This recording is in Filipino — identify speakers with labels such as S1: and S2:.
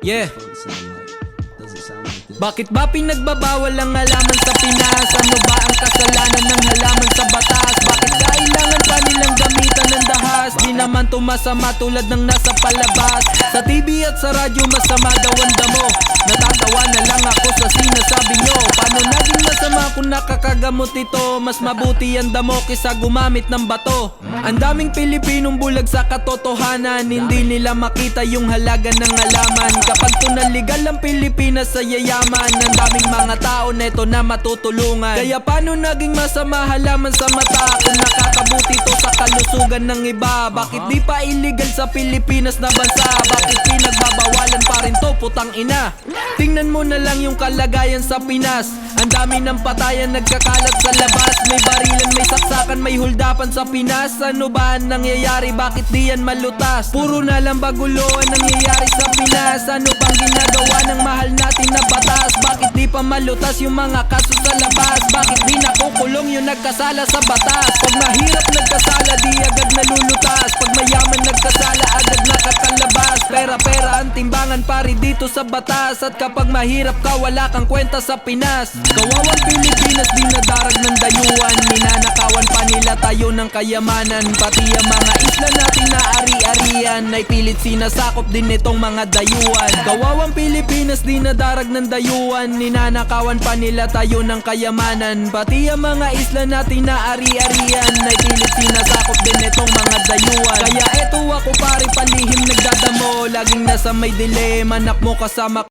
S1: Yeah. Bakit ba pinagbabawal ang halaman sa Pinas? Ano ba ang kasalanan ng halaman sa batas? Bakit kailangan pa nilang gamitan ng dahas? Di naman tumasama tulad ng nasa palabas. Sa TV at sa radyo masama daw ang damo. Natatawa na lang ako sa sinasabi nyo. Paano naging masama kung nakakagamot ito? Mas mabuti ang damo kaysa gumamit ng bato. Ang daming Pilipinong bulag sa katotohanan. Hindi nila makita yung halaga ng halaman. Kapag tunaligal ang Pilipinas sa yayaman, ang daming mga tao neto na matutulungan. Kaya paano naging masama halaman sa mata kung nakakabuti to sa kalusugan ng iba? Bakit di pa illegal sa Pilipinas na bansa? Bakit pinagbabawalan pa rin to, putang ina? Tingnan mo na lang yung kalagayan sa Pinas. Ang dami ng patayan nagkakalat sa labas. May barilan, may saksakan, may huldapan sa Pinas. Ano ba ang nangyayari? Bakit di yan malutas? Puro na lang bagulo ang nangyayari sa Pinas. Ano pang ginagawa ng mahal natin na batas? Bakit di pa malutas yung mga kaso sa labas? Bakit di nakukulong yung nagkasala sa batas? Pag mahirap nagkasala, di agad nalulutas. Pag mayaman nagkasala, agad nakakalabas. Pera-pera ang timbangan pari dito sa batas. At kapag mahirap ka, wala kang kwenta sa Pinas. Kawawang Pilipinas, di nadarag ng dayuhan. Ninanakawan pa nila tayo ng kayamanan. Pati ang mga isla natin na ari-arian ay pilit sinasakop din itong mga dayuhan. Kawawang Pilipinas, di nadarag ng dayuhan. Ninanakawan pa nila tayo ng kayamanan. Pati ang mga isla natin na ari-arian ay pilit sinasakop din itong mga dayuhan. Kaya eto ako pare palihim nagdadamo. Laging nasa may dilema, anak mo kasama